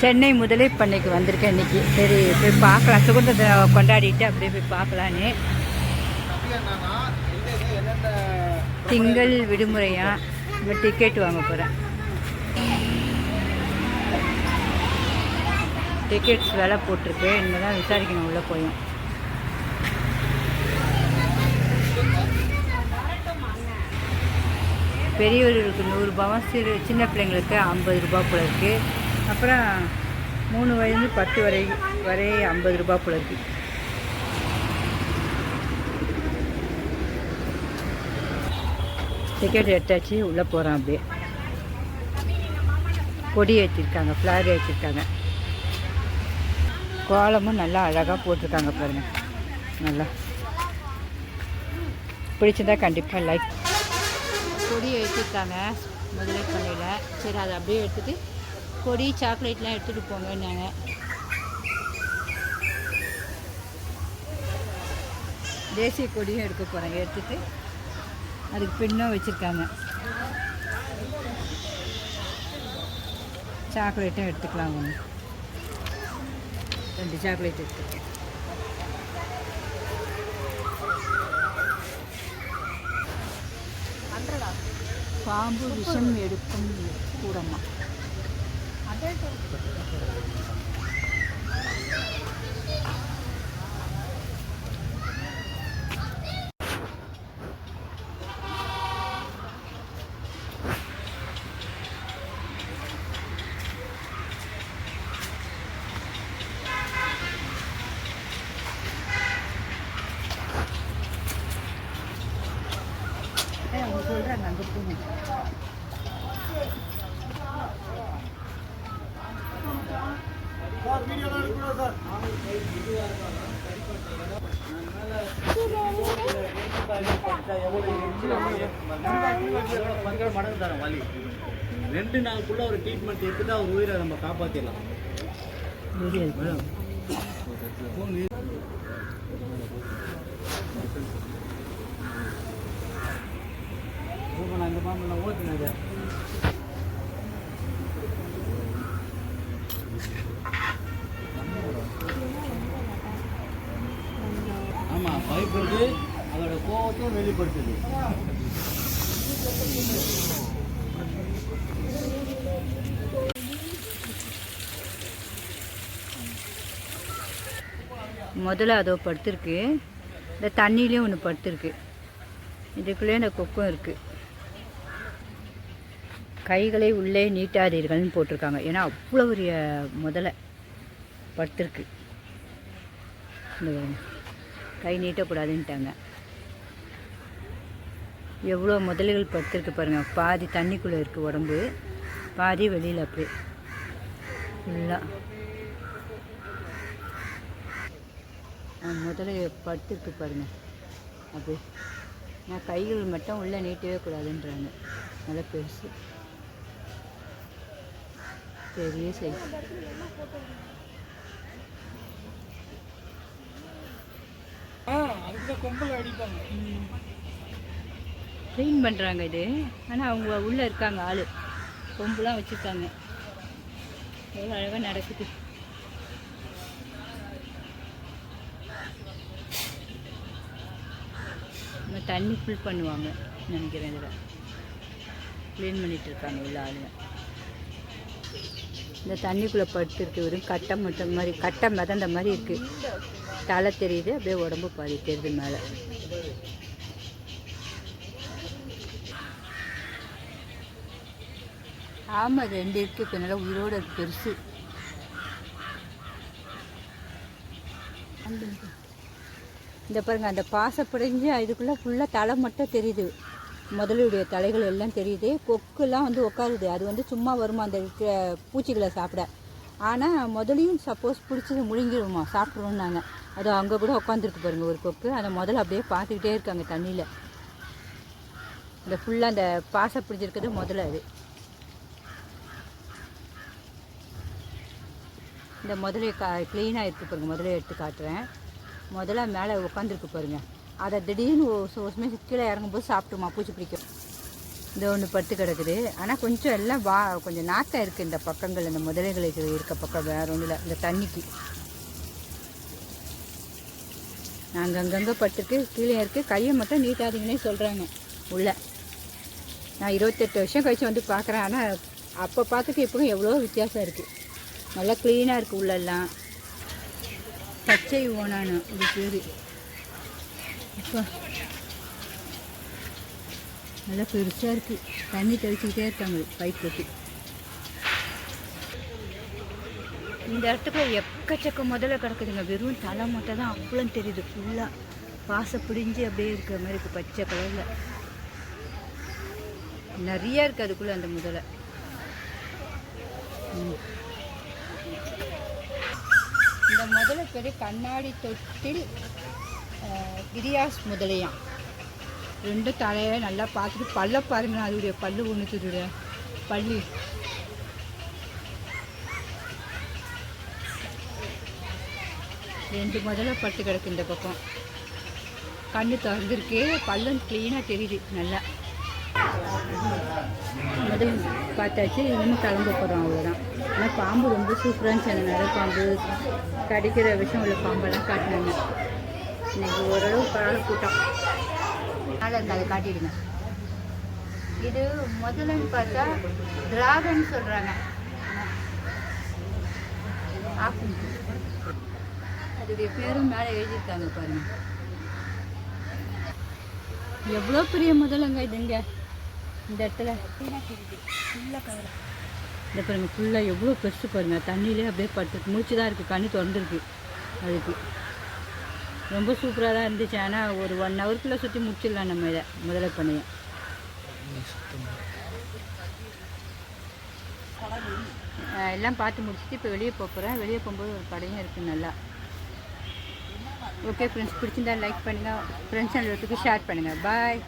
சென்னை முதலை பண்ணைக்கு வந்திருக்கேன் இன்றைக்கி. சரி போய் பார்க்கலாம், சுதந்திரத்தை கொண்டாடிட்டு அப்படியே போய் பார்க்கலான்னு. திங்கள் விடுமுறையாக இப்போ டிக்கெட் வாங்க போகிறேன். டிக்கெட்ஸ் விலை போட்டிருக்கு, இனிமேல் தான் விசாரிக்கணும் உள்ளே போயும். பெரியவர்களுக்கு 100 ரூபாவும், சின்ன பிள்ளைங்களுக்கு 50 ரூபா போல இருக்குது. அப்புறம் 3 வயது 10 வரை 50 ரூபா போல இருக்குது. டிக்கெட் எடுத்தாச்சு, உள்ளே போகிறோம். அப்படியே கொடி ஏற்றிருக்காங்க, ஃப்ளாக் ஏற்றிருக்காங்க. கோலமும் நல்லா அழகாக போட்டிருக்காங்க பாருங்கள். நல்லா பிடிச்சிருந்தா கண்டிப்பாக லைக். கொடி ஏற்றிருக்காங்க முதலே பண்ணையில். சரி, அதை அப்படியே எடுத்துகிட்டு கொடி சாக்லேட்லாம் எடுத்துகிட்டு போங்கன்னாங்க. தேசிய கொடியும் எடுக்க போகிறேன். எடுத்துகிட்டு அதுக்கு பின்னும் வச்சுருக்காங்க. சாக்லேட்டும் எடுத்துக்கலாம். ஒன்று 2 சாக்லேட் எடுத்துருக்கேன். பாம்பு விஷம் எடுக்கும் கூடமா. அவங்க சொல்கிறாங்க அங்கே போகணும். மடங்கு தரோம் வலி. 2 நாளுக்குள்ள ஒரு ட்ரீட்மெண்ட் எடுத்துட்டு அவர் உயிரை நம்ம காப்பாற்றிடலாம். அந்த மாம்பழம் ஓட்டுனது. ஆமாம், பயப்பட்டு அதோட கோபத்தையும் வெளிப்படுத்துது. முதல்ல அதோ படுத்துருக்கு. இந்த தண்ணியிலையும் ஒன்று படுத்துருக்கு. இதுக்குள்ளே இந்த கொக்கும் இருக்குது. கைகளை உள்ளே நீட்டாதீர்கள்னு போட்டிருக்காங்க. ஏன்னா அவ்வளோ பெரிய முதலை படுத்துருக்கு. இந்த கை நீட்டக்கூடாதுன்ட்டாங்க. எவ்வளோ முதலைகள் படுத்துருக்கு பாருங்கள். பாதி தண்ணிக்குள்ளே இருக்குது உடம்பு, பாதி வெளியில். அப்படியே ஃபுல்லாக முதல்ல படுத்துருக்கு பாருங்கள். அப்படியே நான் கைகள் மட்டும் உள்ளே நீட்டவே கூடாதுன்றாங்க. நல்லா பெருசு, பெரிய சைஸ். க்ளீன் பண்ணுறாங்க இது. ஆனால் அவங்க உள்ளே இருக்காங்க ஆள். கொம்புலாம் வச்சுருக்காங்க. எவ்வளோ அழகாக நடக்குது. தண்ணி ஃபுல் பண்ணுவாங்க நினைக்கிறேன். இதில் க்ளீன் பண்ணிகிட்டு இருக்காங்க உள்ள ஆளுங்க. இந்த தண்ணிக்குள்ளே படுத்துருக்கு. வெறும் கட்டை மட்டும் மாதிரி, கட்டை மிதந்த மாதிரி இருக்குது. தலை தெரியுது, அப்படியே உடம்பு பாதி தெரியுது மேலே. ஆமாம், 2 இருக்குது. இப்போ நல்லா உயிரோடு இருக்குது, பெருசு. இந்த பாருங்க, அந்த பாசை பிடிஞ்சி இதுக்குள்ளே ஃபுல்லாக தலை மட்டும் தெரியுது. முதலுடைய தலைகள் எல்லாம் தெரியுது. கொக்குலாம் வந்து உட்காருது. அது வந்து சும்மா வருமா அந்த பூச்சிகளை சாப்பிட. ஆனால் முதலையும் சப்போஸ் பிடிச்சது முழுங்கிடுமா, சாப்பிட்ருவோம்னாங்க. அது அங்கே கூட உட்காந்துருக்கு பாருங்கள் ஒரு கொக்கு. அதை முதல்ல அப்படியே பார்த்துக்கிட்டே இருக்காங்க தண்ணியில். இந்த ஃபுல்லாக அந்த பாசை பிடிச்சிருக்கிறது முதல்ல. அது இந்த முதலையை க்ளீனாக இருக்குது பாருங்கள். முதல்ல எடுத்து காட்டுறேன். முதல்ல மேலே உட்காந்துருக்கு பாருங்கள். அதை திடீர்னு ஒரு சமயம் கீழே இறங்கும்போது சாப்பிட்டுமா பூச்சி பிடிக்கும். இந்த ஒன்று பட்டு கிடக்குது. ஆனால் கொஞ்சம் எல்லாம் கொஞ்சம் நாக்கம் இருக்குது இந்த பக்கங்கள், இந்த முதலைகளுக்கு இருக்க பக்கம். வேறு ஒன்றும் இல்லை, இந்த தண்ணிக்கு நாங்கள் அங்கங்கே பட்டுருக்கு, கீழே இருக்குது. கையை மட்டும் நீட்டாதீங்கன்னே சொல்கிறாங்க உள்ள. நான் 28 வருஷம் கழிச்சு வந்து பார்க்குறேன். ஆனால் அப்போ பார்த்துட்டு இப்போ எவ்வளோ வித்தியாசம் இருக்குது. நல்லா க்ளீனாக இருக்குது உள்ளெல்லாம். பச்சை ஓனானு இது பேர். இப்போ நல்லா பெருசாக இருக்குது. தண்ணி தெளிச்சுக்கிட்டே இருக்காங்க பைப் வச்சு. இந்த இடத்துக்குள்ள எக்கச்சக்க முதல்ல கிடக்குதுங்க. வெறும் தலை மட்டும் தான் அவ்வளோ தெரியுது. ஃபுல்லாக பாசை பிடிஞ்சி அப்படியே இருக்கிற மாதிரி இருக்குது, பச்சை கலரில். நிறைய இருக்குது அதுக்குள்ளே அந்த முதலை. இந்த முதலை பேர் கண்ணாடி தொட்டில் கிரியாஸ் முதலையாம். ரெண்டு தலையை நல்லா பார்த்துட்டு பல்ல பாருங்களேன். அதோடைய பல்லு ஒன்றுத்துடைய பல்லு. ரெண்டு முதல்ல பட்டு கிடக்கு இந்த பக்கம். கண்ணு திறந்துருக்கு, பல்லும் க்ளீனாக தெரியுது நல்லா. முதல் பார்த்தாச்சு, இன்னும் கிளம்ப போகிறோம், அவ்வளோதான். ஆனால் பாம்பு ரொம்ப சூப்பராக இருந்துச்சு. அந்த நடைப்பாம்பு, கடிக்கிற விஷயம் உள்ள பாம்பெல்லாம் காட்டினாங்க. இன்னைக்கு ஓரளவு பரவாயில்ல கூட்டம். நல்லா இருக்கு, அதை காட்டிடுங்க. இது முதல்லன்னு பார்த்தா டிராகன் சொல்கிறாங்க. அதோடைய பேரும் மேலே எழுதியிருக்காங்க பாருங்க. எவ்வளோ பெரிய முதலங்க இதுங்க. இந்த இடத்துல ஃபுல்லாக கலர் இந்த பாருங்க, ஃபுல்லாக எவ்வளோ பெருசு பாருங்க. தண்ணியிலே அப்படியே பட்டு மூச்சு தான் இருக்குது, கண்ணு திறந்துருக்கு. அதுக்கு ரொம்ப சூப்பராக தான் இருந்துச்சு. ஆனால் ஒரு 1 ஹவருக்குள்ளே சுற்றி முடிச்சிடலாம் நம்ம இதை முதலை பண்ணையை. எல்லாம் பார்த்து முடிச்சுட்டு இப்போ வெளியே போகிறேன். வெளியே போகும்போது ஒரு கடையும் இருக்குது நல்லா. ஓகே ஃப்ரெண்ட்ஸ், பிடிச்சிருந்தா லைக் பண்ணுங்கள், ஃப்ரெண்ட்ஸ் அண்ட் ஷேர் பண்ணுங்கள். பாய்.